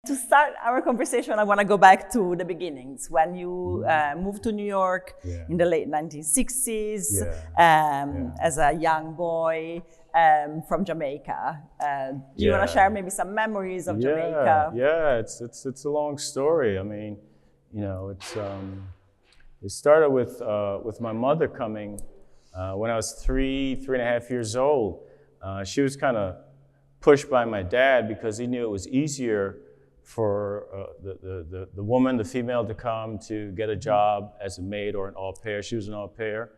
To start our conversation, I want to go back to the beginnings when you moved to New York in the late 1960s as a young boy from Jamaica. Do you want to share maybe some memories of Jamaica? Yeah, it's a long story. I mean, you know, it started with my mother coming when I was three and a half years old. She was kind of pushed by my dad because he knew it was easier for the woman, the female, to come to get a job as a maid or an au pair. She was an au pair.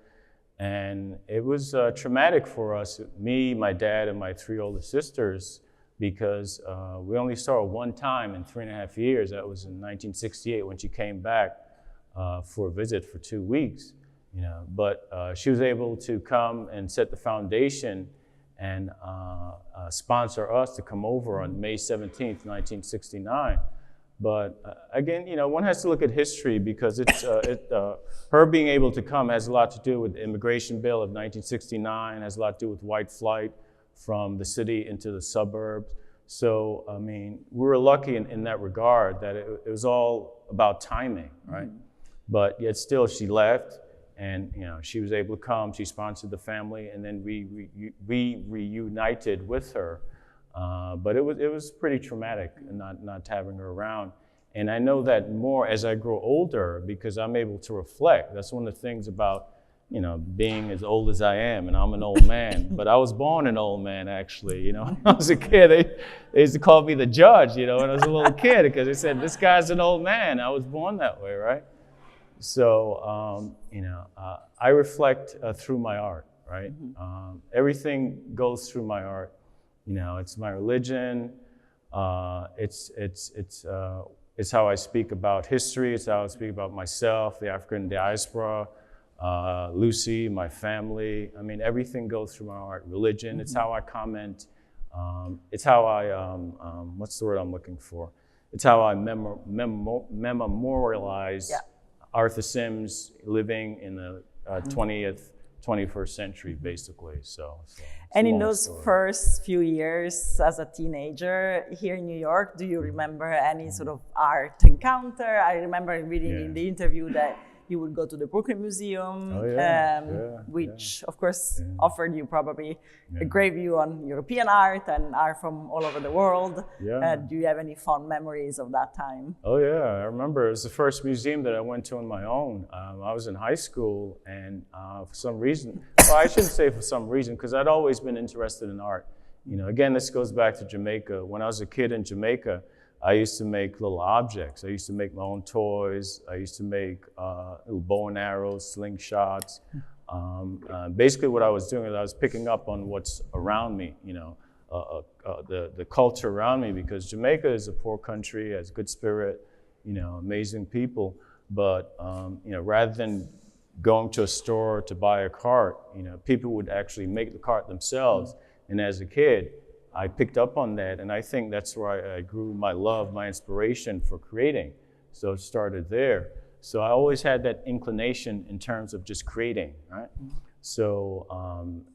And it was traumatic for us, me, my dad, and my three older sisters, because we only saw her one time in 3.5 years. That was in 1968 when she came back for a visit for 2 weeks. You know, but she was able to come and set the foundation and sponsor us to come over on May 17th, 1969. But again, you know, one has to look at history because her being able to come has a lot to do with the Immigration Bill of 1969, has a lot to do with white flight from the city into the suburbs. So, I mean, we were lucky in that regard that it was all about timing, right? But yet still she left. And you know, she was able to come. She sponsored the family, and then we reunited with her. But it was pretty traumatic, not having her around. And I know that more as I grow older because I'm able to reflect. That's one of the things about, you know, being as old as I am, and I'm an old man. But I was born an old man, actually. You know, when I was a kid, they used to call me the judge. You know, when I was a little kid, because they said this guy's an old man. I was born that way, right? So, you know, I reflect through my art, right? Everything goes through my art. You know, it's my religion. It's how I speak about history. It's how I speak about myself, the African diaspora, Lucy, my family. I mean, everything goes through my art. Religion. It's how I comment. It's how I, what's the word I'm looking for? It's how I memorialize Arthur Sims living in the 21st century, basically. So and in those first few years as a teenager here in New York, do you remember any sort of art encounter? I remember reading in the interview that you would go to the Brooklyn Museum, which of course offered you probably a great view on European art and art from all over the world. Do you have any fond memories of that time? Oh yeah, I remember it was the first museum that I went to on my own. I was in high school, and for some reason, well, I shouldn't say for some reason, because I'd always been interested in art. You know, again, this goes back to Jamaica. When I was a kid in Jamaica, I used to make little objects. I used to make my own toys. I used to make little bow and arrows, slingshots. Basically what I was doing is I was picking up on what's around me, you know, the culture around me, because Jamaica is a poor country, has good spirit, you know, amazing people. But, you know, rather than going to a store to buy a cart, you know, people would actually make the cart themselves. And as a kid, I picked up on that, and I think that's where I grew my love, my inspiration for creating. So it started there. So I always had that inclination in terms of just creating, right? So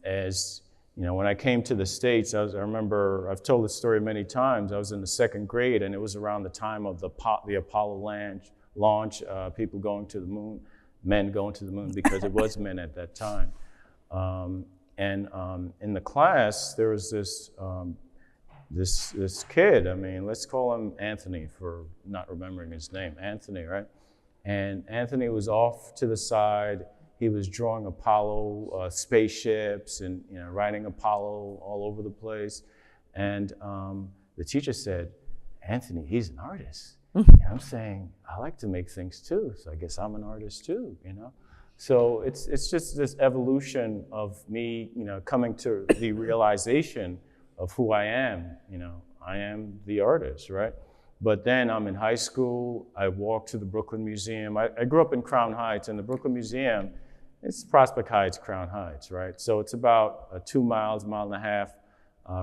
as you know, when I came to the States, I remember, I've told this story many times, I was in the 2nd grade, and it was around the time of the Apollo launch, people going to the moon, men going to the moon, because it was men at that time. And in the class, there was this kid. I mean, let's call him Anthony for not remembering his name. Anthony, right? And Anthony was off to the side. He was drawing Apollo spaceships and, you know, writing Apollo all over the place. And the teacher said, "Anthony, he's an artist." And I'm saying, I like to make things too, so I guess I'm an artist too, you know? So it's just this evolution of me, you know, coming to the realization of who I am. You know, I am the artist, right? But then I'm in high school. I walked to the Brooklyn Museum. I grew up in Crown Heights, and the Brooklyn Museum, it's Prospect Heights, Crown Heights, right? So it's about 2 miles, mile and a half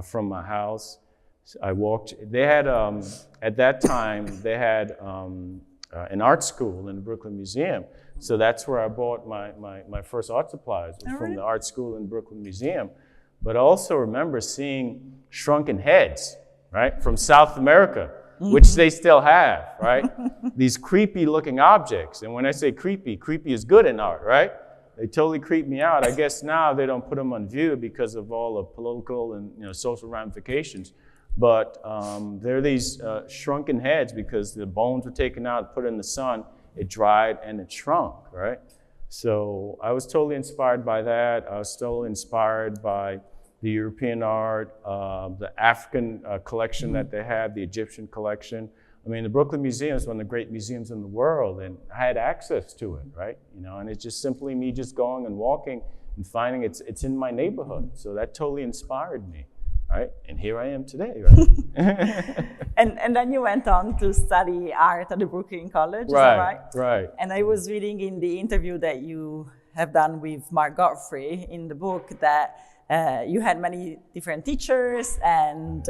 from my house. So I walked. They had at that time they had an art school in the Brooklyn Museum. So that's where I bought my first art supplies, from the art school in Brooklyn Museum. But I also remember seeing shrunken heads, right, from South America. which they still have, right? These creepy looking objects. And when I say creepy, creepy is good in art, right? They totally creep me out. I guess now they don't put them on view because of all the political and social ramifications. But there are these shrunken heads because the bones were taken out, put in the sun, it dried and it shrunk, right? So I was totally inspired by that. I was totally inspired by the European art, the African collection that they have, the Egyptian collection. I mean, the Brooklyn Museum is one of the great museums in the world, and I had access to it, right? And it's just simply me just going and walking and finding it's in my neighborhood. So that totally inspired me, right? And here I am today, right? and then you went on to study art at the Brooklyn College, is that right? Right. And I was reading in the interview that you have done with Mark Godfrey in the book that you had many different teachers and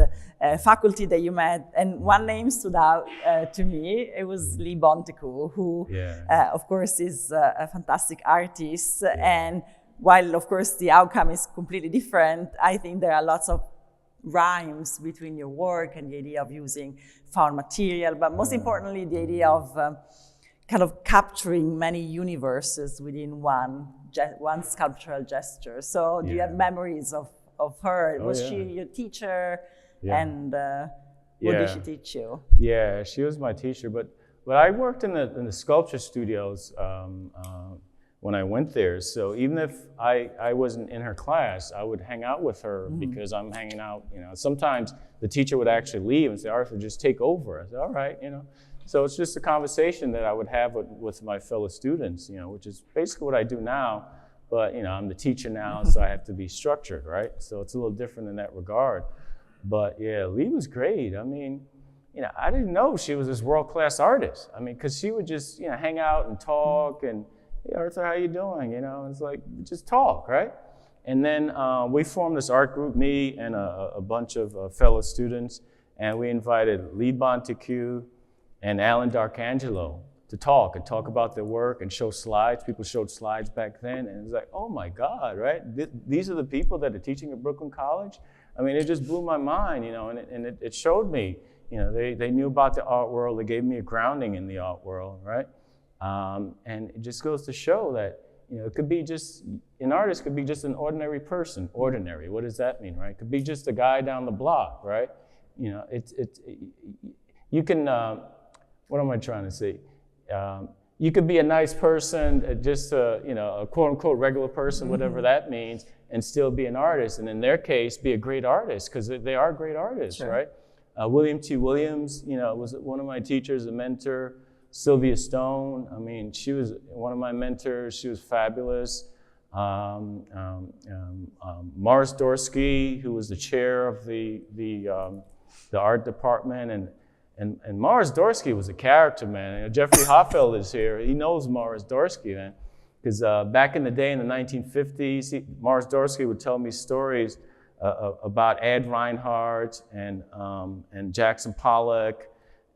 faculty that you met, and one name stood out to me. It was Lee Bontekoe, who, of course, is a fantastic artist. And while, of course, the outcome is completely different, I think there are lots of rhymes between your work and the idea of using found material, but most importantly, the idea of kind of capturing many universes within one sculptural gesture. So do you have memories of her? Was she your teacher? And what did she teach you? Yeah, she was my teacher. But I worked in the sculpture studios when I went there. So even if I wasn't in her class, I would hang out with her because I'm hanging out. Sometimes the teacher would actually leave and say, "Arthur, just take over." I said, "All right." So it's just a conversation that I would have with my fellow students, which is basically what I do now. But, I'm the teacher now, so I have to be structured, right? So it's a little different in that regard. But yeah, Lee was great. I mean, I didn't know she was this world-class artist. I mean, because she would just, hang out and talk and, "Hey, Arthur, how you doing?" It's like, just talk, right? And then we formed this art group, me and a bunch of fellow students, and we invited Lee Bontekoe and Alan D'Arcangelo to talk about their work and show slides. People showed slides back then, and it was like, oh my God, right? These are the people that are teaching at Brooklyn College? I mean, it just blew my mind, and it showed me, they knew about the art world. They gave me a grounding in the art world, right? And it just goes to show that, it could be just, an artist could be just an ordinary person. Ordinary, what does that mean, right? It could be just a guy down the block, right? You can, what am I trying to say? You could be a nice person, just a quote unquote regular person, whatever that means, and still be an artist. And in their case, be a great artist, because they are great artists, right? William T. Williams, was one of my teachers, a mentor. Sylvia Stone, I mean, she was one of my mentors. She was fabulous. Morris Dorsky, who was the chair of the art department, and Morris Dorsky was a character, man. Jeffrey Hoffeld is here. He knows Morris Dorsky, man, because back in the day in the 1950s, Morris Dorsky would tell me stories about Ed Reinhardt and Jackson Pollock,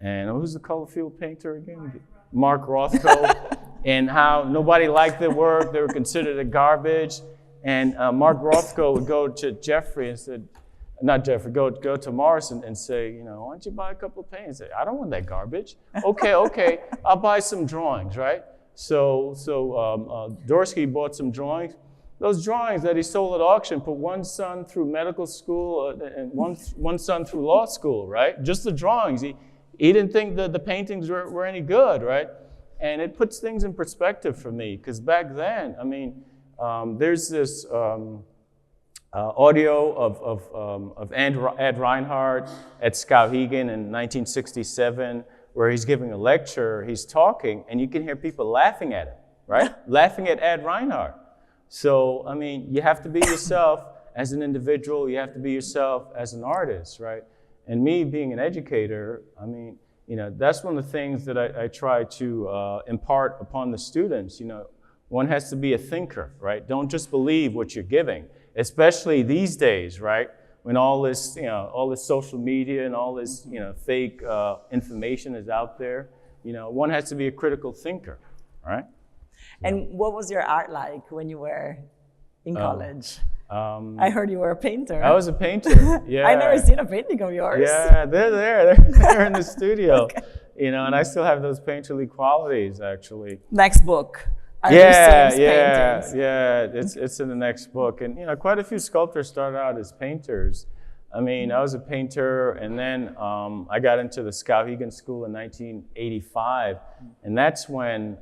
and who's the color field painter again? Mark Rothko, and how nobody liked their work. They were considered a garbage. And Mark Rothko would go to Jeffrey and said, not Jeffrey, go to Morris and say, why don't you buy a couple of paintings? Say, I don't want that garbage. Okay, I'll buy some drawings, right? So Dorsky bought some drawings. Those drawings that he sold at auction put one son through medical school and one son through law school, right? Just the drawings. He didn't think that the paintings were any good, right? And it puts things in perspective for me, because back then, I mean, there's this audio of Ed Reinhardt at Skowhegan in 1967, where he's giving a lecture, he's talking, and you can hear people laughing at him, right? Laughing at Ed Reinhardt. So, I mean, you have to be yourself as an individual, you have to be yourself as an artist, right? And me being an educator, I mean, that's one of the things that I try to impart upon the students. One has to be a thinker, right? Don't just believe what you're giving, especially these days, right? When all this social media and all this, fake information is out there, one has to be a critical thinker, right? And what was your art like when you were in college? I heard you were a painter. I was a painter, yeah. I never seen a painting of yours. Yeah, they're there. They're in the studio. Okay. You know, and I still have those painterly qualities, actually. Next book. Are Yeah, these paintings? yeah. It's in the next book. And, you know, quite a few sculptors started out as painters. I mean, I was a painter, and then I got into the Skowhegan School in 1985, and that's when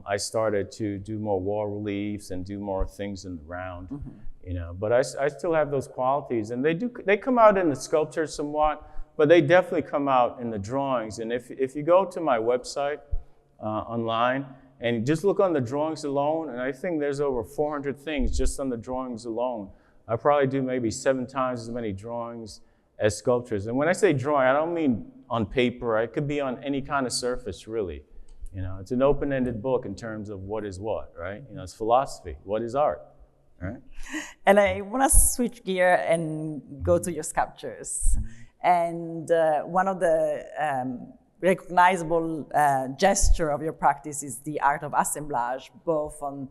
I started to do more wall reliefs and do more things in the round, you know. But I still have those qualities, and they come out in the sculpture somewhat, but they definitely come out in the drawings. And if you go to my website online and just look on the drawings alone, and I think there's over 400 things just on the drawings alone. I probably do maybe 7 times as many drawings as sculptures. And when I say drawing, I don't mean on paper. It could be on any kind of surface, really. You know, it's an open-ended book in terms of what is what, right? You know, it's philosophy. What is art, right? And I want to switch gear and go to your sculptures. And one of the recognizable gesture of your practice is the art of assemblage, both on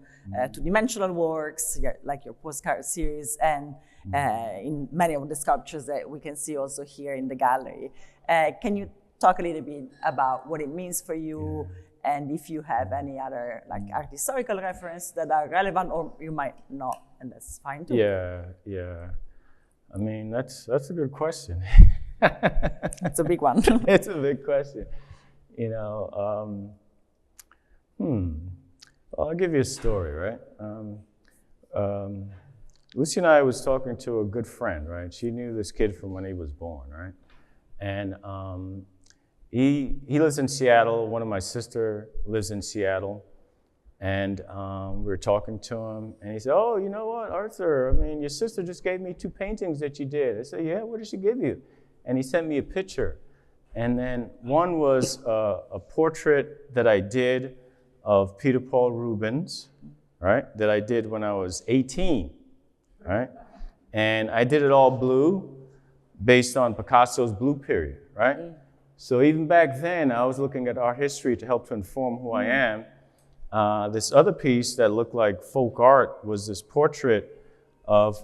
two-dimensional works, like your postcard series, and in many of the sculptures that we can see also here in the gallery. Can you talk a little bit about what it means for you, and if you have any other like art historical reference that are relevant, or you might not, and that's fine too. Yeah. I mean, that's a good question. It's a big one. It's a big question. You know, well, I'll give you a story, right? Lucy and I was talking to a good friend, right? She knew this kid from when he was born, right? And he lives in Seattle. One of my sister lives in Seattle. And we were talking to him, and he said, "Oh, you know what, Arthur, I mean, your sister just gave me 2 paintings that you did." I said, "Yeah, what did she give you?" And he sent me a picture. And then one was a portrait that I did of Peter Paul Rubens, right? That I did when I was 18, right? And I did it all blue based on Picasso's blue period, right? So even back then, I was looking at art history to help to inform who I am. This other piece that looked like folk art was this portrait of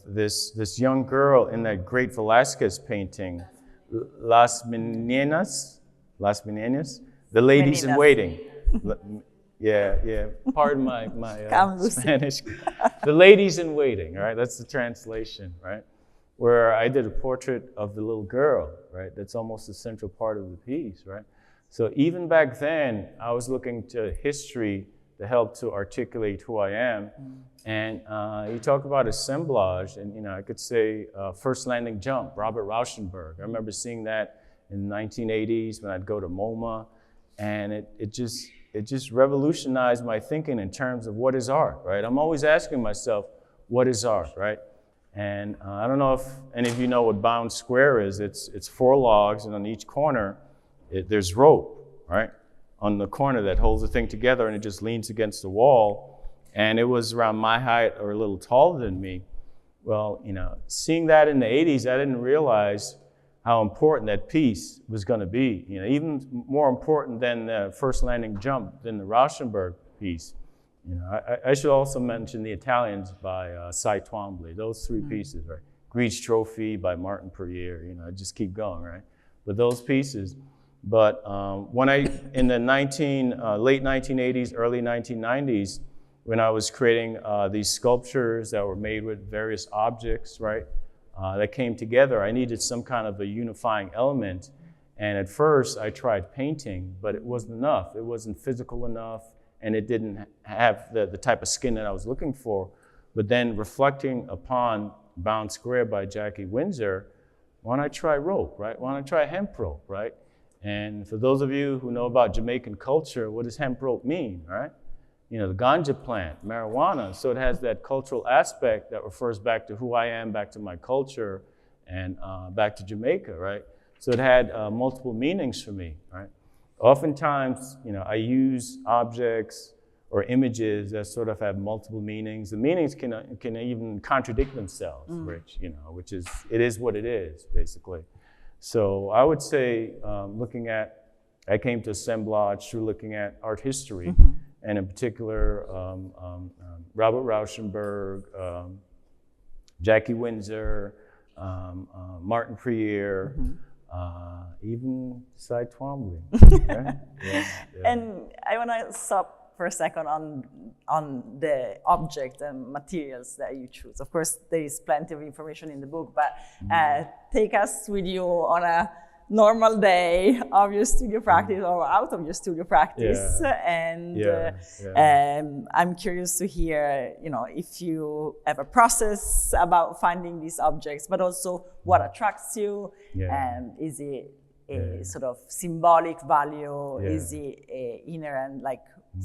this young girl in that great Velázquez painting, Las Meninas, the ladies in waiting. Yeah. Pardon my Spanish. The ladies in waiting, right? That's the translation, right? Where I did a portrait of the little girl, right? That's almost the central part of the piece, right? So even back then, I was looking to history to help to articulate who I am. And you talk about assemblage, and you know, I could say First Landing Jump, Robert Rauschenberg. I remember seeing that in the 1980s when I'd go to MoMA, and it just revolutionized my thinking in terms of what is art, right? I'm always asking myself, what is art, right? And I don't know if any of you know what bound square is. It's 4 logs, and on each corner, there's rope, right? On the corner that holds the thing together, and it just leans against the wall. And it was around my height or a little taller than me. Well, you know, seeing that in the 80s, I didn't realize how important that piece was going to be. You know, even more important than the First Landing Jump, than the Rauschenberg piece. You know, I should also mention the Italians by Cy Twombly. Those 3 pieces, right? Greech Trophy by Martin Puryear. You know, I just keep going, right? But those pieces. But when in the late 1980s, early 1990s, when I was creating these sculptures that were made with various objects, right, that came together, I needed some kind of a unifying element. And at first, I tried painting, but it wasn't enough. It wasn't physical enough, and it didn't have the type of skin that I was looking for. But then reflecting upon Bound Square by Jackie Windsor, why don't I try rope, right? Why don't I try hemp rope, right? And for those of you who know about Jamaican culture, what does hemp rope mean, right? You know, the ganja plant, marijuana. So it has that cultural aspect that refers back to who I am, back to my culture, and back to Jamaica, right? So it had multiple meanings for me, right? Oftentimes, you know, I use objects or images that sort of have multiple meanings. The meanings can even contradict themselves, which is, it is what it is, basically. So I would say, I came to assemblage through looking at art history and in particular Robert Rauschenberg, Jackie Windsor, Martin Prier, even Cy Twombly. Right? Yeah. And I want to stop for a second on the object and materials that you choose. Of course, there is plenty of information in the book, but take us with you on a normal day of your studio practice or out of your studio practice. I'm curious to hear, if you have a process about finding these objects, but also what attracts you. Is it a sort of symbolic value? Is it a inherent,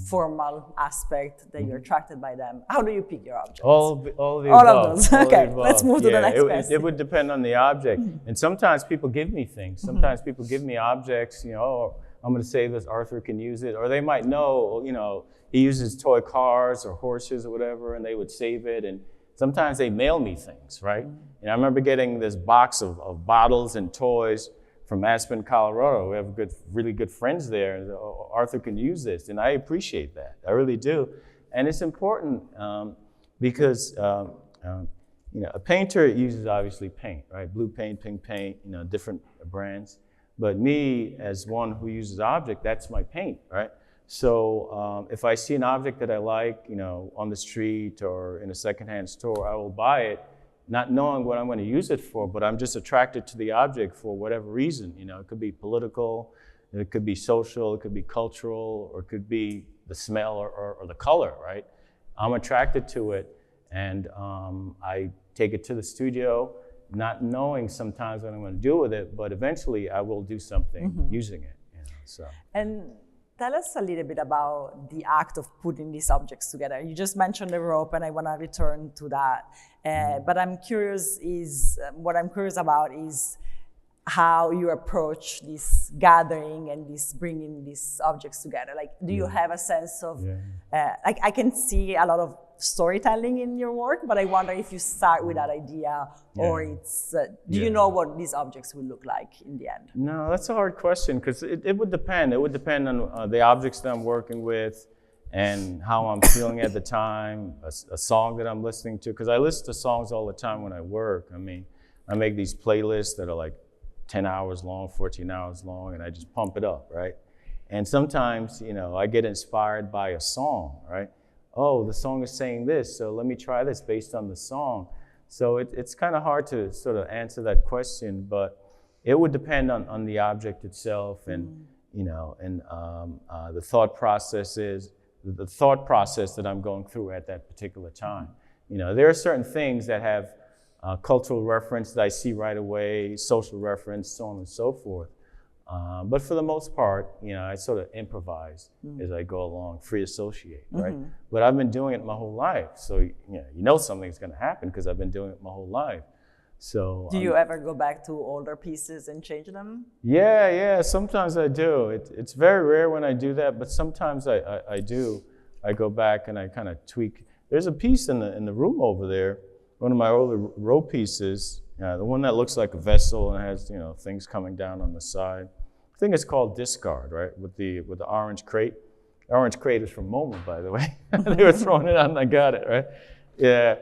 formal aspect that you're attracted by them? How do you pick your objects? All of those. Okay, let's move to the next question. It would depend on the object. And sometimes people give me things. Sometimes people give me objects, oh, I'm going to save this, Arthur can use it. Or they might know, he uses toy cars or horses or whatever, and they would save it. And sometimes they mail me things, right? And I remember getting this box of bottles and toys from Aspen, Colorado. We have really good friends there. And, Arthur can use this, and I appreciate that. I really do. And it's important because a painter uses obviously paint, right? Blue paint, pink paint, different brands. But me, as one who uses object, that's my paint, right? So if I see an object that I like, on the street or in a secondhand store, I will buy it, not knowing what I'm going to use it for, but I'm just attracted to the object for whatever reason. It could be political, it could be social, it could be cultural, or it could be the smell or the color, right? I'm attracted to it, and I take it to the studio, not knowing sometimes what I'm going to do with it, but eventually I will do something using it. And tell us a little bit about the act of putting these objects together. You just mentioned the rope, and I want to return to that. But what I'm curious about is how you approach this gathering and this bringing these objects together. Do you have a sense of, I can see a lot of storytelling in your work, but I wonder if you start with that idea or it's, do you know what these objects will look like in the end? No, that's a hard question because it would depend. It would depend on the objects that I'm working with and how I'm feeling at the time, a song that I'm listening to, because I listen to songs all the time when I work. I mean, I make these playlists that are like 10 hours long, 14 hours long, and I just pump it up, right? And sometimes, I get inspired by a song, right? Oh, the song is saying this, so let me try this based on the song. So it's kind of hard to sort of answer that question, but it would depend on the object itself and, the thought process that I'm going through at that particular time. There are certain things that have cultural reference that I see right away, social reference, so on and so forth. But for the most part, I sort of improvise as I go along, free associate, right? But I've been doing it my whole life. So, something's going to happen because I've been doing it my whole life. So do you ever go back to older pieces and change them? Yeah, sometimes I do. It's very rare when I do that, but sometimes I do. I go back and I kind of tweak. There's a piece in the room over there, one of my older rope pieces, the one that looks like a vessel and has things coming down on the side. I think it's called Discard, right? With the orange crate. The orange crate is from MoMA, by the way. They were throwing it out and I got it, right? Yeah.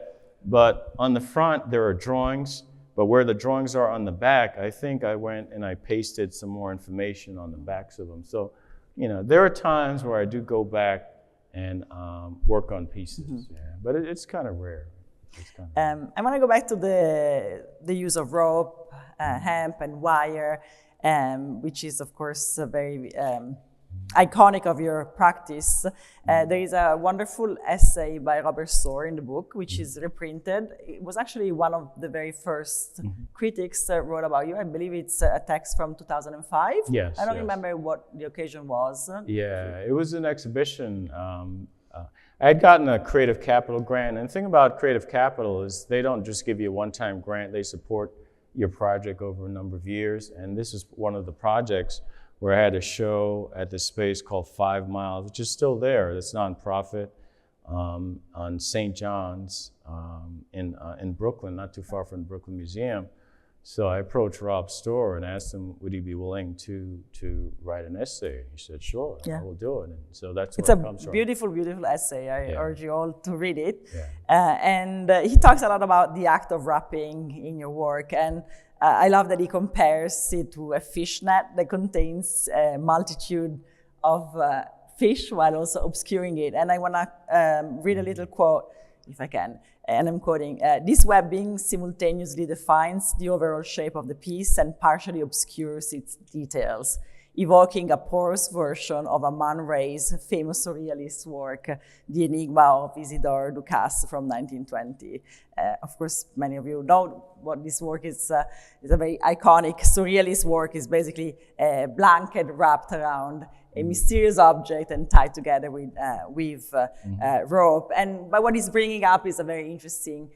But on the front, there are drawings, but where the drawings are on the back, I think I went and I pasted some more information on the backs of them. So, there are times where I do go back and work on pieces, but it's kind of rare. I want to go back to the use of rope, hemp, and wire, which is, of course, very iconic of your practice. There is a wonderful essay by Robert Storr in the book, which is reprinted. It was actually one of the very first critics wrote about you. I believe it's a text from 2005. Yes. I don't remember what the occasion was. Yeah, it was an exhibition. I had gotten a Creative Capital grant, and the thing about Creative Capital is they don't just give you a one-time grant, they support your project over a number of years, and this is one of the projects where I had a show at this space called 5 Miles, which is still there. It's nonprofit on St. John's in Brooklyn, not too far from the Brooklyn Museum. So I approached Rob's store and asked him, would he be willing to write an essay? He said, sure, I will do it. And so that's where it comes from. It's a beautiful, beautiful essay. I urge you all to read it. Yeah. And he talks a lot about the act of wrapping in your work. And I love that he compares it to a fish net that contains a multitude of fish while also obscuring it. And I want to read a little quote, if I can. And I'm quoting, this webbing simultaneously defines the overall shape of the piece and partially obscures its details, evoking a porous version of a Man Ray's famous surrealist work, The Enigma of Isidore Ducasse from 1920. Of course, many of you know what this work is. It's a very iconic surrealist work. It's basically a blanket wrapped around a mysterious object and tied together with rope. But what he's bringing up is a very interesting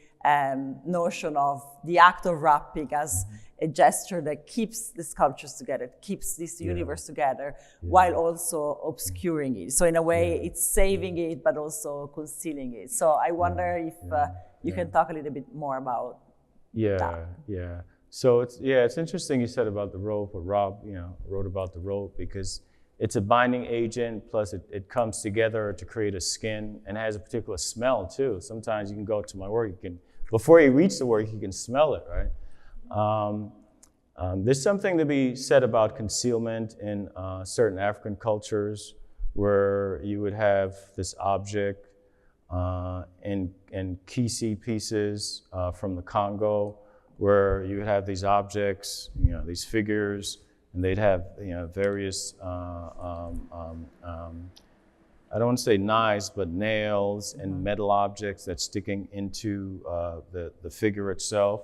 notion of the act of wrapping as a gesture that keeps the sculptures together, keeps this universe together, while also obscuring it. So in a way, it's saving it, but also concealing it. So I wonder if you can talk a little bit more about that. Yeah. So it's interesting you said about the rope, or Rob, wrote about the rope, because it's a binding agent, plus it comes together to create a skin, and has a particular smell too. Sometimes you can go to my work, before you reach the work, you can smell it, right? There's something to be said about concealment in certain African cultures, where you would have this object in kisi pieces from the Congo, where you would have these objects, these figures, and they'd have various, I don't want to say knives, but nails and metal objects that's sticking into the figure itself.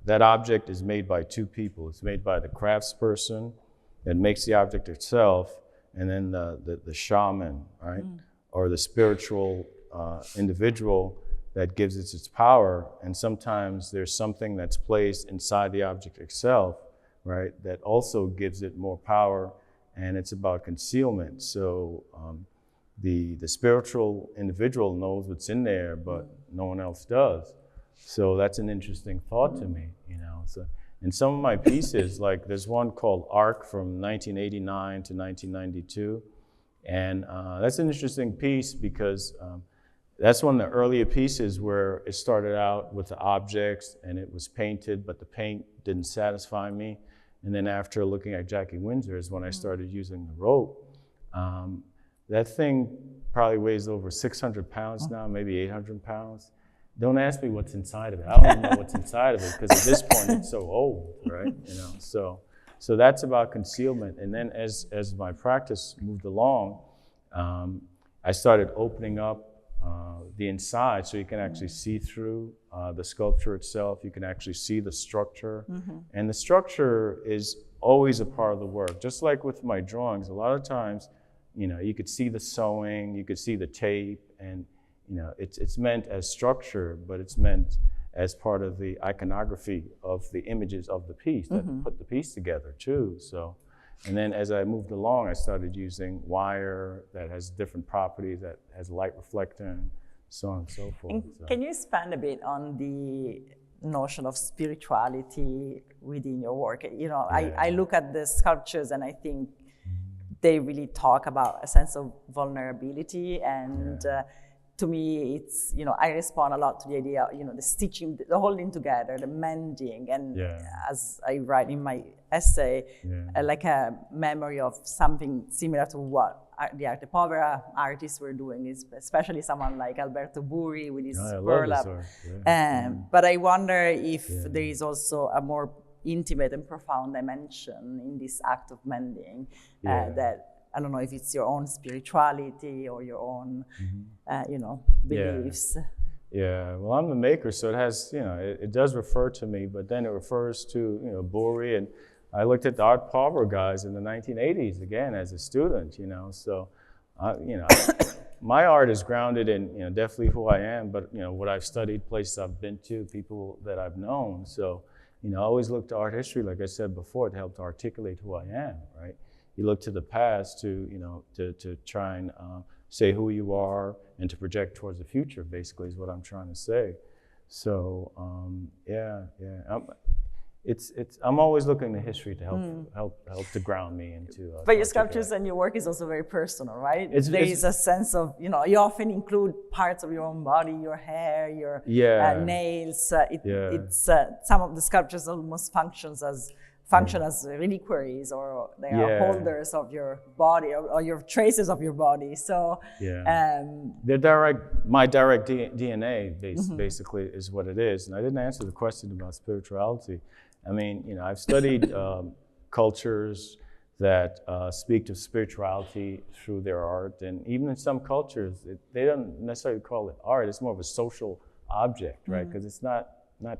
That object is made by two people. It's made by the craftsperson that makes the object itself, and then the shaman, right? Or the spiritual individual that gives it its power. And sometimes there's something that's placed inside the object itself, right, that also gives it more power, and it's about concealment. So the spiritual individual knows what's in there, but no one else does. So that's an interesting thought to me, So in some of my pieces, like there's one called Arc from 1989 to 1992, and that's an interesting piece because that's one of the earlier pieces where it started out with the objects and it was painted, but the paint didn't satisfy me. And then after looking at Jackie Windsor is when I started using the rope. That thing probably weighs over 600 pounds now, maybe 800 pounds. Don't ask me what's inside of it. I don't even know what's inside of it, because at this point it's so old, right? So that's about concealment. And then as my practice moved along, I started opening up the inside, so you can actually see through the sculpture itself. You can actually see the structure. And the structure is always a part of the work. Just like with my drawings, a lot of times, you could see the sewing, you could see the tape, and it's meant as structure, but it's meant as part of the iconography of the images of the piece that put the piece together too. So, and then as I moved along, I started using wire that has different properties, that has light reflectance, so on and so forth. And can you expand a bit on the notion of spirituality within your work? I look at the sculptures and I think they really talk about a sense of vulnerability, and to me, it's, I respond a lot to the idea, the stitching, the holding together, the mending, and as I write in my essay, like a memory of something similar to what the arte povera artists were doing, is especially someone like Alberto Burri with his burlap. But I wonder if there is also a more intimate and profound dimension in this act of mending that, I don't know if it's your own spirituality or your own, beliefs. Yeah, well, I'm the maker, so it has, it does refer to me, but then it refers to, Burri, and I looked at the Art Povera guys in the 1980s, again, as a student, So, my art is grounded in, definitely who I am, but, what I've studied, places I've been to, people that I've known. So, I always look to art history, like I said before, to help to articulate who I am, right? You look to the past to, to try and say who you are and to project towards the future, basically, is what I'm trying to say. So, I'm always looking to history to help to ground me into. But your sculptures and your work is also very personal, right? There is a sense of, you often include parts of your own body, your hair, your nails. It's some of the sculptures almost function as reliquaries, or they are holders of your body, or your traces of your body. So they're my direct DNA basically is what it is. And I didn't answer the question about spirituality. I mean, I've studied cultures that speak to spirituality through their art, and even in some cultures, they don't necessarily call it art. It's more of a social object, right? Because it's not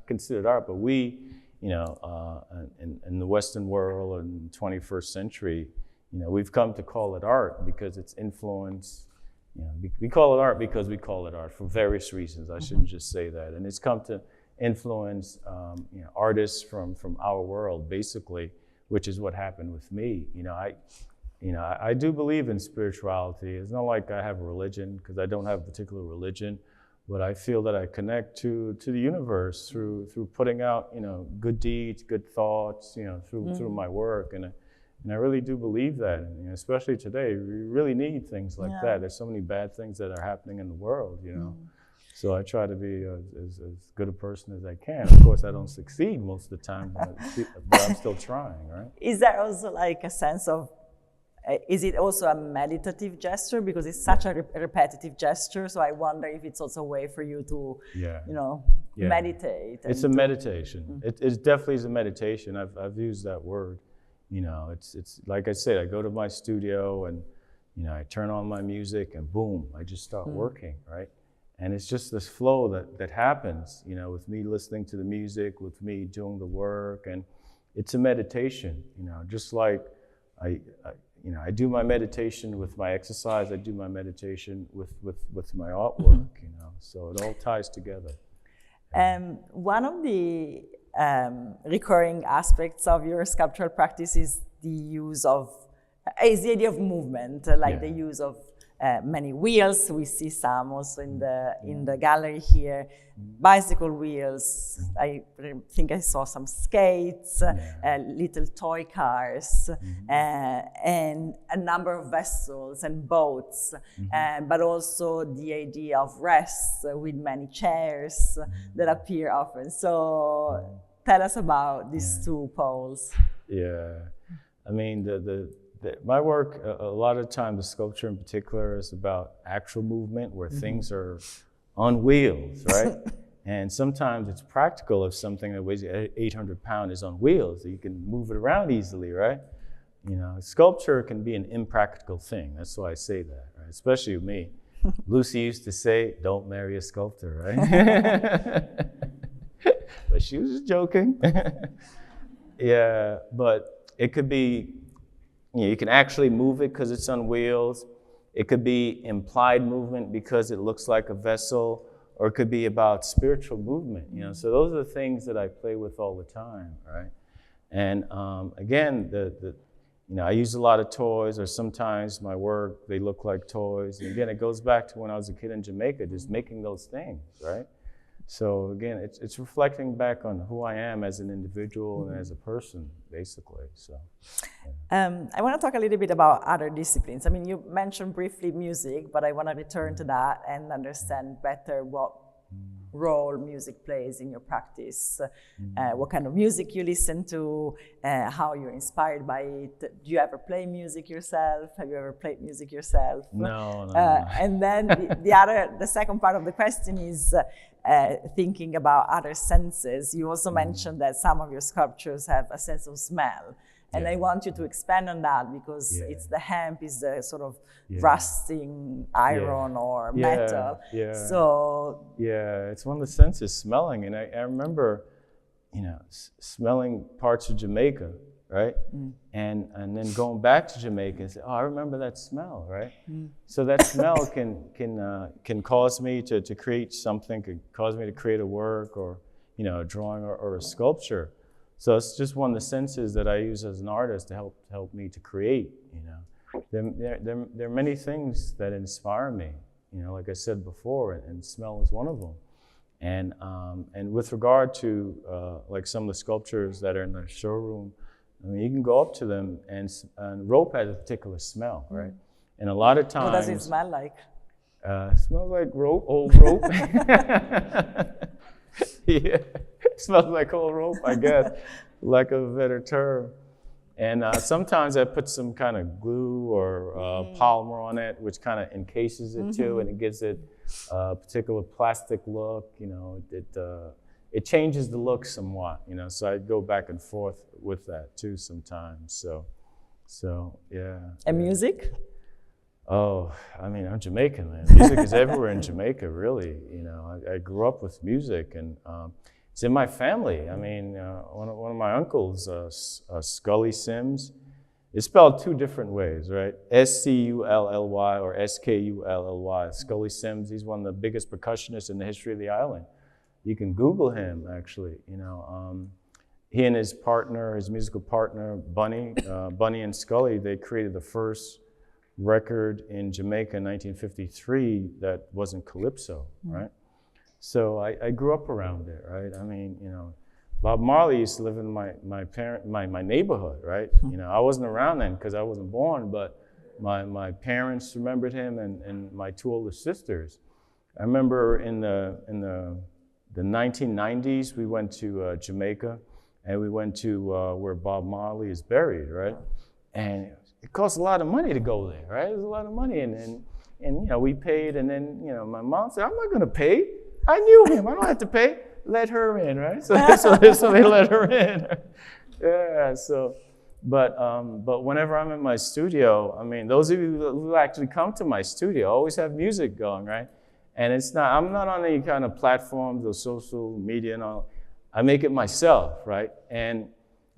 considered art, but we, in the Western world and 21st century, we've come to call it art because it's influenced. We call it art because we call it art for various reasons. I shouldn't just say that. And it's come to influence artists from our world, basically, which is what happened with me. I do believe in spirituality. It's not like I have a religion, because I don't have a particular religion. But I feel that I connect to the universe through putting out, good deeds, good thoughts, through my work, and I really do believe that. And, especially today, we really need things like that. There's so many bad things that are happening in the world, So I try to be as good a person as I can. Of course, I don't succeed most of the time, but I'm still trying, right? Is there also like a sense of? Is it also a meditative gesture, because it's such a repetitive gesture? So I wonder if it's also a way for you to, meditate. It's a meditation. It definitely is a meditation. I've used that word. It's like I said, I go to my studio and, I turn on my music and boom, I just start working, right? And it's just this flow that happens, with me listening to the music, with me doing the work, and it's a meditation, just like I do my meditation with my exercise. I do my meditation with my artwork, So it all ties together. One of the recurring aspects of your sculptural practice is the idea of movement, the use of many wheels. We see some also in the gallery here. Bicycle wheels. I think I saw some skates, little toy cars, and a number of vessels and boats. But also the idea of rest with many chairs that appear often. So tell us about these two poles. Yeah, I mean my work, a lot of time, the sculpture in particular, is about actual movement where things are on wheels, right? And sometimes it's practical if something that weighs 800 pounds is on wheels, you can move it around easily, right? Sculpture can be an impractical thing. That's why I say that, right? Especially with me. Lucy used to say, "Don't marry a sculptor," right? But she was just joking. Yeah, but it could be, you can actually move it because it's on wheels. It could be implied movement because it looks like a vessel, or it could be about spiritual movement. So those are the things that I play with all the time, right? And again, I use a lot of toys, or sometimes my work, they look like toys. And again, it goes back to when I was a kid in Jamaica, just making those things, right? So again, it's reflecting back on who I am as an individual and as a person, basically. So, I want to talk a little bit about other disciplines. I mean, you mentioned briefly music, but I want to return to that and understand better what role music plays in your practice, what kind of music you listen to, how you're inspired by it. Do you ever play music yourself? Have you ever played music yourself? No. And then the second part of the question is thinking about other senses. You also mentioned that some of your sculptures have a sense of smell. And I want you to expand on that, because it's the hemp is the sort of rusting iron or metal. So it's one of the senses, smelling. And I remember, smelling parts of Jamaica, right? And then going back to Jamaica and say, oh, I remember that smell, right? So that smell can cause me to create something, could cause me to create a work, or a drawing or a sculpture. So it's just one of the senses that I use as an artist to help me to create. There are many things that inspire me. Like I said before, and smell is one of them. And with regard to like some of the sculptures that are in the showroom, I mean, you can go up to them, and rope has a particular smell, right? And a lot of times, what does it smell like? It smells like rope, old rope. Yeah, it smells like old rope, I guess, lack of a better term. And sometimes I put some kind of glue or polymer on it, which kind of encases it too, and it gives it a particular plastic look. You know, it changes the look somewhat. You know, so I go back and forth with that too sometimes. So yeah. And music? Oh, I mean, I'm Jamaican, man. Music is everywhere in Jamaica, really. You know, I grew up with music, and it's in my family. I mean, one of my uncles, Scully Sims, it's spelled two different ways, right? Scully or Skully. Scully Sims, he's one of the biggest percussionists in the history of the island. You can Google him, actually. You know, he and his partner, his musical partner, Bunny and Scully, they created the first record in Jamaica in 1953 that wasn't calypso, right? So I grew up around it, right? I mean, you know, Bob Marley used to live in my neighborhood, right? You know, I wasn't around then because I wasn't born, but my parents remembered him, and my two older sisters. I remember in the 1990s, we went to Jamaica, and we went to where Bob Marley is buried, right? And it costs a lot of money to go there, right? There's a lot of money, and you know, we paid, and then, you know, my mom said, "I'm not gonna pay. I knew him. I don't have to pay. Let her in," right? So they let her in. Yeah. So, but whenever I'm in my studio, I mean, those of you who actually come to my studio always have music going, right? And I'm not on any kind of platforms or social media and all. I make it myself, right? And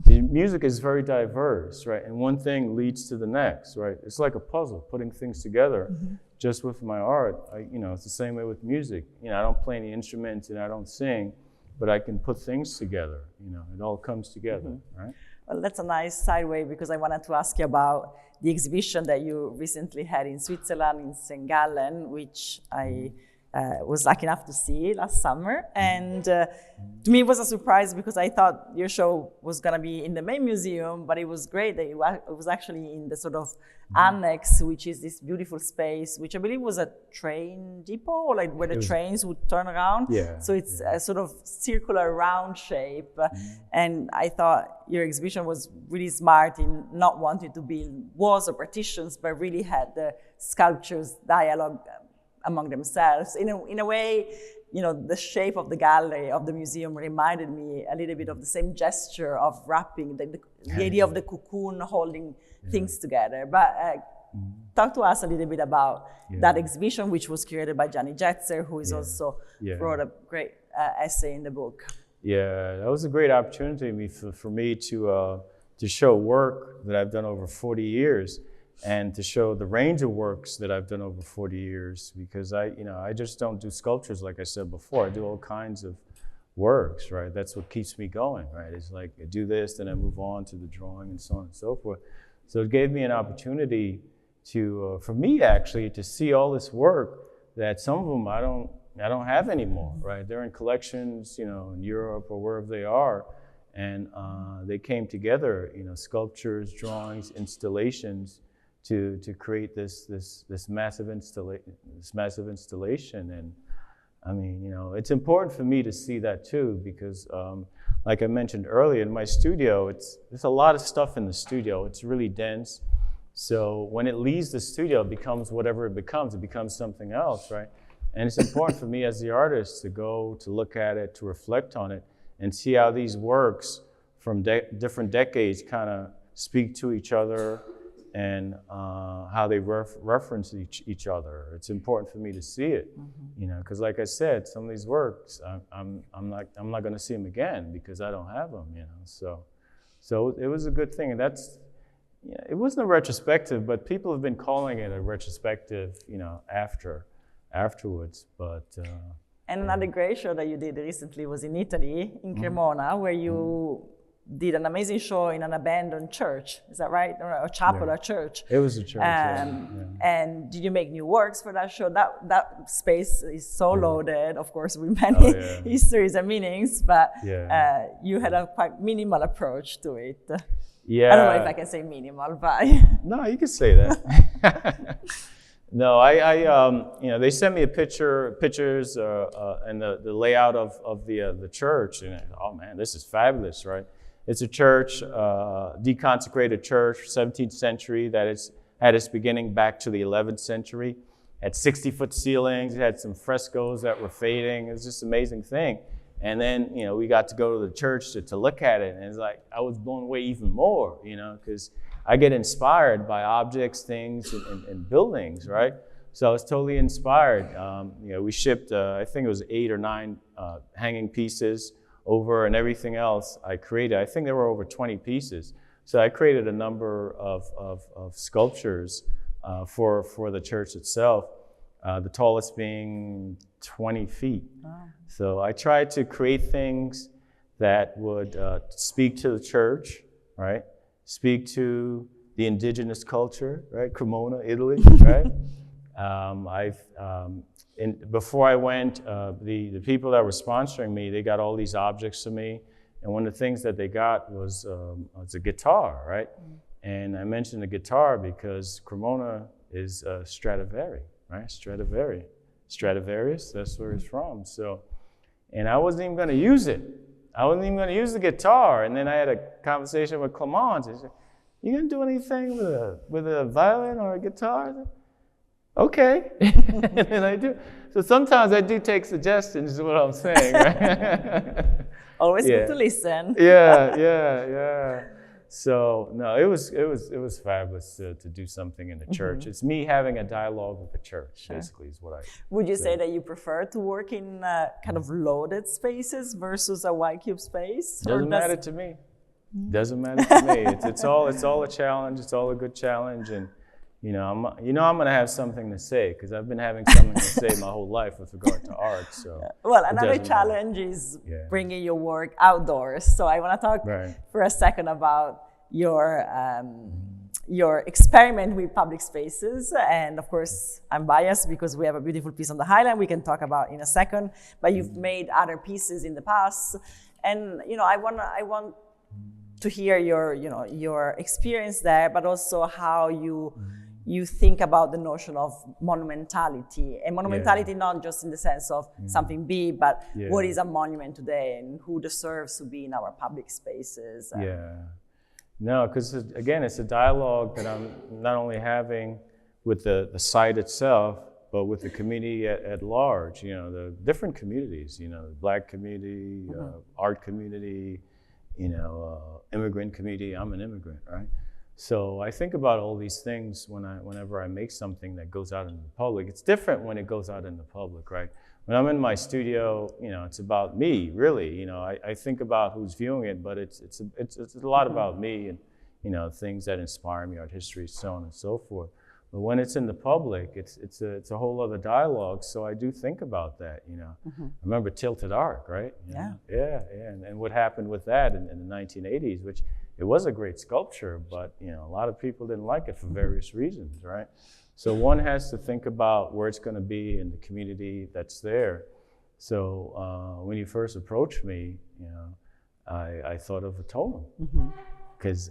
the music is very diverse, right? And one thing leads to the next, right? It's like a puzzle, putting things together. Just with my art, you know, it's the same way with music. You know, I don't play any instruments and I don't sing, but I can put things together. You know, it all comes together, right? Well, that's a nice segue, because I wanted to ask you about the exhibition that you recently had in Switzerland, in St. Gallen, which I was lucky enough to see last summer. And to me, it was a surprise, because I thought your show was going to be in the main museum, but it was great that it was actually in the sort of annex, which is this beautiful space, which I believe was a train depot, or like where the trains would turn around. Yeah. So it's a sort of circular round shape. And I thought your exhibition was really smart in not wanting to build walls or partitions, but really had the sculptures dialogue among themselves. In a way, you know, the shape of the gallery of the museum reminded me a little bit of the same gesture of wrapping, the idea of the cocoon holding things together. But talk to us a little bit about that exhibition, which was curated by Gianni Jetzer, who is also wrote a great essay in the book. Yeah, that was a great opportunity for me to show work that I've done over 40 years. And to show the range of works that I've done over 40 years, because I just don't do sculptures like I said before. I do all kinds of works, right? That's what keeps me going, right? It's like I do this, then I move on to the drawing and so on and so forth. So it gave me an opportunity to, for me actually, to see all this work that some of them I don't have anymore, right? They're in collections, you know, in Europe or wherever they are, and they came together, you know, sculptures, drawings, installations, to create this massive installation. And I mean, you know, it's important for me to see that too, because like I mentioned earlier, in my studio, there's a lot of stuff in the studio. It's really dense. So when it leaves the studio, it becomes whatever it becomes something else, right? And it's important for me as the artist to go, to look at it, to reflect on it, and see how these works from different decades kind of speak to each other, and how they reference each other. It's important for me to see it, you know, because like I said, some of these works, I'm not going to see them again because I don't have them, you know. So it was a good thing, and it wasn't a retrospective, but people have been calling it a retrospective, you know, afterwards. But and another great show that you did recently was in Italy, in Cremona, where you did an amazing show in an abandoned church. Is that right? Or a chapel, a church. It was a church. And did you make new works for that show? That space is so loaded, of course, with many histories and meanings, but you had a quite minimal approach to it. Yeah. I don't know if I can say minimal, but no, you can say that. No, they sent me pictures, and the layout of the church, and oh man, this is fabulous, right? It's a church, deconsecrated church, 17th century, that is had its beginning back to the 11th century. Had 60-foot ceilings. It had some frescoes that were fading. It was just an amazing thing. And then, we got to go to the church to look at it, and it's like I was blown away even more, because I get inspired by objects, things, and buildings, right? So I was totally inspired. We shipped, I think it was 8 or 9 hanging pieces over, and everything else I created. I think there were over 20 pieces. So I created a number of sculptures for the church itself, the tallest being 20 feet. Wow. So I tried to create things that would speak to the church, right? Speak to the indigenous culture, right? Cremona, Italy, right? Before I went, the people that were sponsoring me, they got all these objects to me, and one of the things that they got was a guitar, right? And I mentioned the guitar because Cremona is Stradivari, right? Stradivarius, that's where it's from. So, and I wasn't even going to use it. I wasn't even going to use the guitar. And then I had a conversation with Clemence. He said, "You going to do anything with a violin or a guitar?" I said, "Okay." And then I do. So sometimes I do take suggestions, is what I'm saying, right? Always good to listen. Yeah. So no, it was fabulous to do something in the church. It's me having a dialogue with the church, basically, is what I Would you say that you prefer to work in kind of loaded spaces versus a white cube space? Doesn't matter to me. Doesn't matter to me. It's all a challenge. It's all a good challenge, and I'm going to have something to say because I've been having something to say my whole life with regard to art. So well, another challenge is bringing your work outdoors. So I want to talk for a second about your experiment with public spaces. And of course, I'm biased because we have a beautiful piece on the Highline we can talk about in a second. But you've made other pieces in the past, and I want to hear your experience there, but also how you think about the notion of monumentality, and monumentality not just in the sense of something big, but what is a monument today and who deserves to be in our public spaces. No, because again, it's a dialogue that I'm not only having with the site itself, but with the community at large, the different communities, the Black community, art community, immigrant community. I'm an immigrant, right? So I think about all these things whenever I make something that goes out into the public. It's different when it goes out in the public, right? When I'm in my studio, it's about me, really. I think about who's viewing it, but it's a lot about me and things that inspire me, art history, so on and so forth. But when it's in the public, it's a whole other dialogue. So I do think about that. I remember Tilted Arc, right? Yeah. And what happened with that in the 1980s, which it was a great sculpture, but a lot of people didn't like it for various reasons, right? So one has to think about where it's going to be in the community that's there. So when you first approached me, I thought of a totem because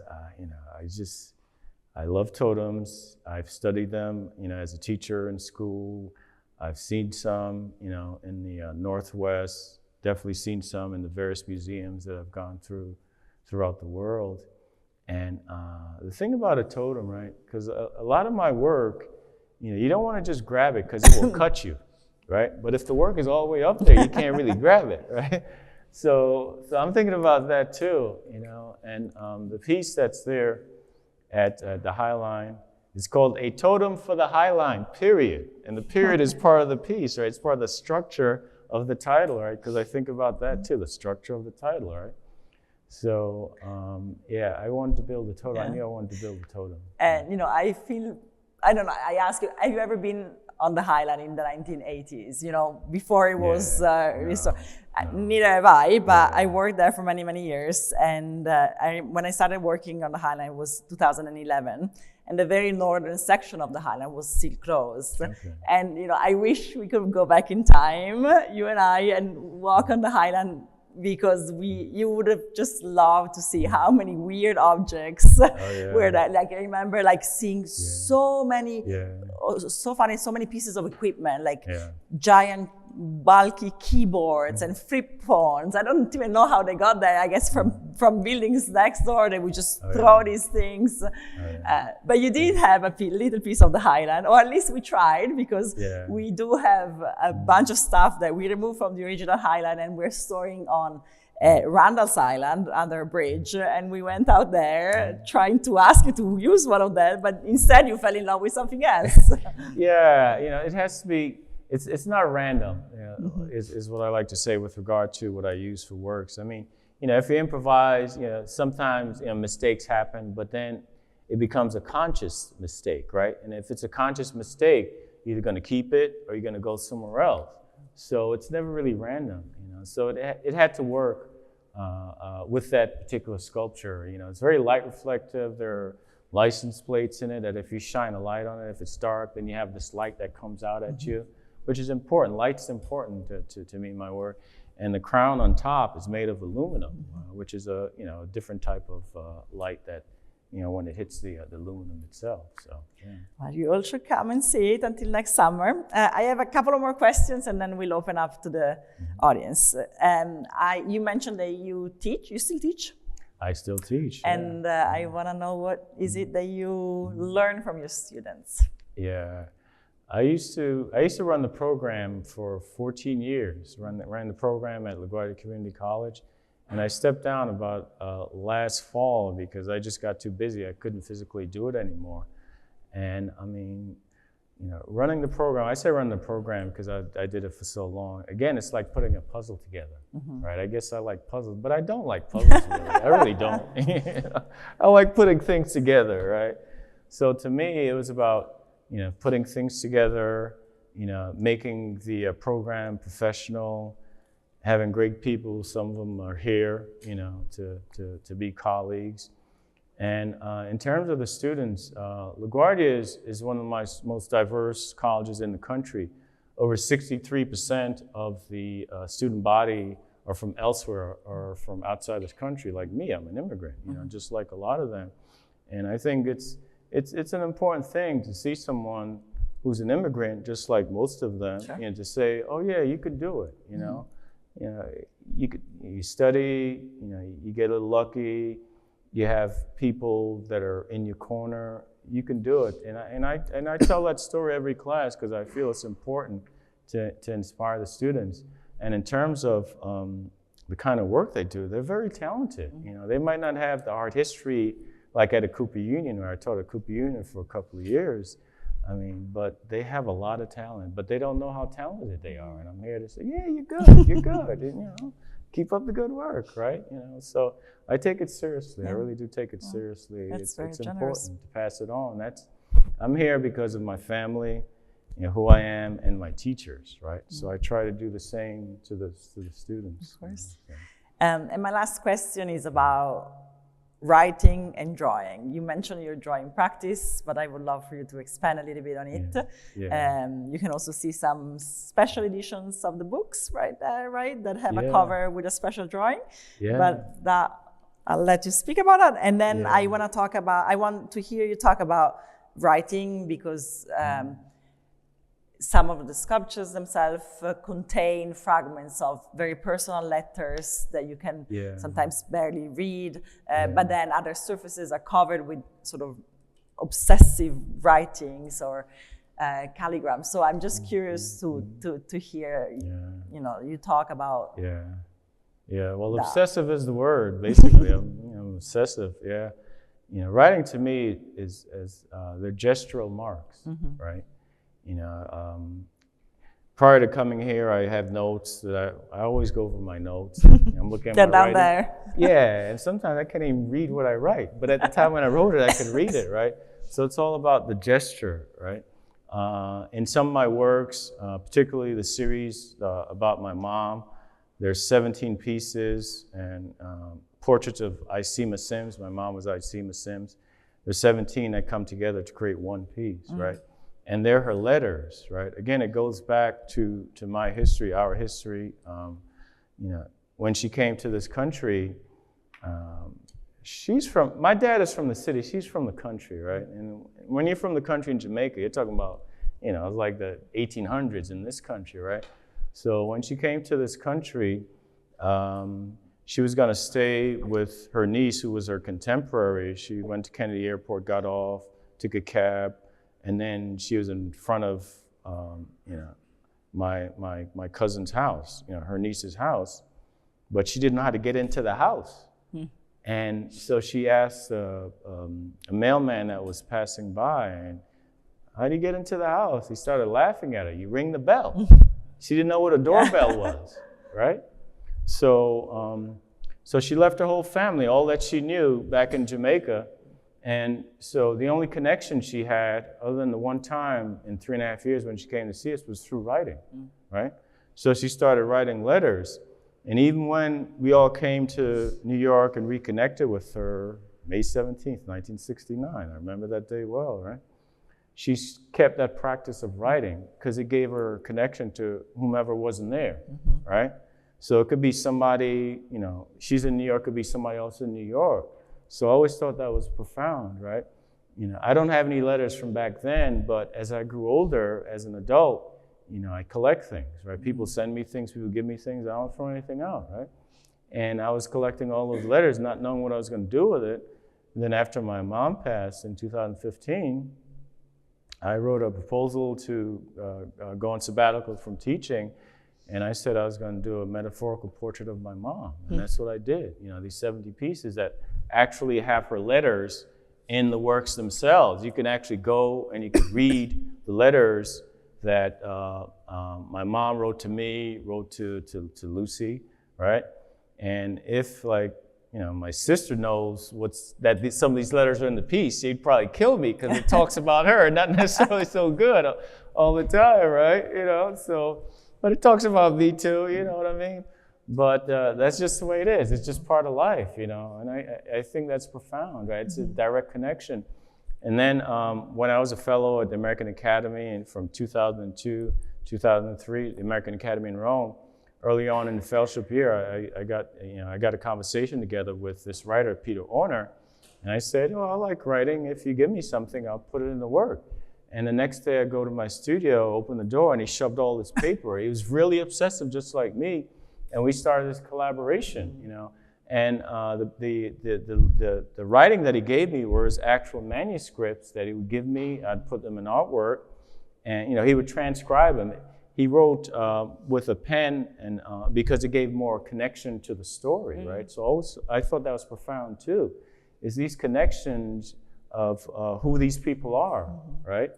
I love totems. I've studied them, as a teacher in school. I've seen some, in the Northwest. Definitely seen some in the various museums that I've gone throughout the world. And the thing about a totem, right? Because a lot of my work, you don't want to just grab it because it will cut you, right? But if the work is all the way up there, you can't really grab it, right? So I'm thinking about that too, And the piece that's there at the Highline is called A Totem for the Highline, period. And the period is part of the piece, right? It's part of the structure of the title, right? Because I think about that too, the structure of the title, right? So, I wanted to build a totem. I knew I wanted to build a totem. And, I don't know, I ask you, have you ever been on the Highland in the 1980s. You know, before it was neither have I, but I worked there for many, many years. And when I started working on the Highland, it was 2011. And the very northern section of the Highland was still closed. Okay. And you know, I wish we could go back in time, you and I, and walk on the Highland, because you would have just loved to see how many weird objects were there. Like I remember like seeing so many, so funny, so many pieces of equipment, like giant bulky keyboards and flip phones. I don't even know how they got there. I guess from buildings next door, they would just throw these things. But you did have a little piece of the Highland, or at least we tried, because we do have a bunch of stuff that we removed from the original Highland and we're storing on Randall's Island under a bridge. And we went out there trying to ask you to use one of them, but instead you fell in love with something else. You know, it has to be. It's not random, you know, is what I like to say with regard to what I use for works. I mean, you know, if you improvise, you know, sometimes, you know, mistakes happen, but then it becomes a conscious mistake, right? And if it's a conscious mistake, you're either going to keep it or you're going to go somewhere else. So it's never really random, you know. So it had to work with that particular sculpture. You know, it's very light reflective. There are license plates in it that if you shine a light on it, if it's dark, then you have this light that comes out at you, which is important. Light's important to me in my work. And the crown on top is made of aluminum, which is a different type of light that, you know, when it hits the aluminum itself. So, well, you all should come and see it until next summer. I have a couple of more questions, and then we'll open up to the audience. You mentioned that you teach. You still teach? I still teach. And I want to know, what is it that you learn from your students? Yeah. I used to run the program for 14 years, ran the program at LaGuardia Community College, and I stepped down about last fall because I just got too busy. I couldn't physically do it anymore. And I mean, you know, running the program, I say run the program because I did it for so long. Again, it's like putting a puzzle together, right? I guess I like puzzles, but I don't like puzzles really. I really don't. I like putting things together, right? So to me, it was about, you know, putting things together, you know, making the program professional, having great people. Some of them are here, you know, to be colleagues. And in terms of the students, LaGuardia is one of the most diverse colleges in the country. Over 63% of the student body are from elsewhere or from outside this country, like me. I'm an immigrant, you know, just like a lot of them. And I think it's an important thing to see someone who's an immigrant, just like most of them, you know, to say, oh yeah, you could do it, you know. You know, you study, you know, you get a little lucky, you have people that are in your corner, you can do it. And I tell that story every class because I feel it's important to inspire the students. And in terms of the kind of work they do, they're very talented. You know, they might not have the art history like at a Cooper Union, where I taught at Cooper Union for a couple of years. I mean, but they have a lot of talent, but they don't know how talented they are. And I'm here to say, yeah, you're good, you're good. And, you know, keep up the good work, right? You know, so I take it seriously. I really do take it seriously. It's important to pass it on. I'm here because of my family, you know, who I am, and my teachers, right? So I try to do the same to the students. Of course. And my last question is about writing and drawing. You mentioned your drawing practice, but I would love for you to expand a little bit on it. You can also see some special editions of the books right there, right? That have a cover with a special drawing. But that, I'll let you speak about that. And then I want to hear you talk about writing, because some of the sculptures themselves contain fragments of very personal letters that you can sometimes barely read, but then other surfaces are covered with sort of obsessive writings or calligrams. So I'm just curious to hear, you know, you talk about. Well, that. Obsessive is the word, basically. I'm obsessive, You know, writing to me is they're gestural marks, right? You know, prior to coming here, I have notes that I always go over my notes. I'm looking at they're my down writing. there. And sometimes I can't even read what I write. But at the time when I wrote it, I could read it, right? So it's all about the gesture, right? In some of my works, particularly the series about my mom, there's 17 pieces and portraits of Isema Sims. My mom was Isema Sims. There's 17 that come together to create one piece, right? And they're her letters, right? Again, it goes back to my history, our history. You know, when she came to this country, my dad is from the city, she's from the country, right? And when you're from the country in Jamaica, you're talking about, you know, it's like the 1800s in this country, right? So when she came to this country, she was gonna stay with her niece who was her contemporary. She went to Kennedy Airport, got off, took a cab, and then she was in front of, you know, my cousin's house, you know, her niece's house, but she didn't know how to get into the house. And so she asked a mailman that was passing by, and how do you get into the house? He started laughing at her. You ring the bell. She didn't know what a doorbell was, right? So, so she left her whole family, all that she knew back in Jamaica. And so the only connection she had, other than the one time in 3.5 years when she came to see us, was through writing, right? So she started writing letters. And even when we all came to New York and reconnected with her, May 17th, 1969, I remember that day well, right? She kept that practice of writing because it gave her a connection to whomever wasn't there, right? So it could be somebody, you know, she's in New York, could be somebody else in New York. So I always thought that was profound, right? You know, I don't have any letters from back then, but as I grew older, as an adult, you know, I collect things, right? People send me things, people give me things, I don't throw anything out, right? And I was collecting all those letters, not knowing what I was gonna do with it. And then after my mom passed in 2015, I wrote a proposal to go on sabbatical from teaching, and I said I was gonna do a metaphorical portrait of my mom, and that's what I did. You know, these 70 pieces that actually have her letters in the works themselves. You can actually go and you can read the letters that my mom wrote to me, wrote to Lucy, right? And if, like, you know, my sister knows some of these letters are in the piece, she'd probably kill me because it talks about her, not necessarily so good all the time, right? You know, so, but it talks about me too, you know what I mean? But that's just the way it is. It's just part of life, you know, and I think that's profound, right? It's a direct connection. And then when I was a fellow at the American Academy, and from 2002, 2003, the American Academy in Rome, early on in the fellowship year, I got a conversation together with this writer, Peter Orner, and I said, oh, I like writing. If you give me something, I'll put it in the work. And the next day I go to my studio, open the door, and he shoved all this paper. He was really obsessive, just like me. And we started this collaboration, you know. And the writing that he gave me was actual manuscripts that he would give me. I'd put them in artwork, and, you know, he would transcribe them. He wrote with a pen, and because it gave more connection to the story, right? So also, I thought that was profound too, is these connections of who these people are, right?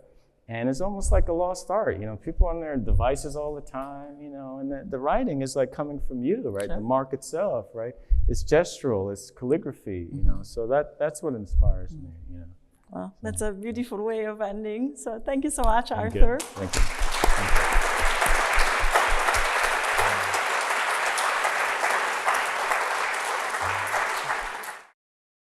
And it's almost like a lost art. You know, people on their devices all the time, you know, and the writing is like coming from you, right? Sure. The mark itself, right? It's gestural, it's calligraphy, you know, so that's what inspires me, you know. Well, that's a beautiful way of ending. So thank you so much, Arthur. Thank you.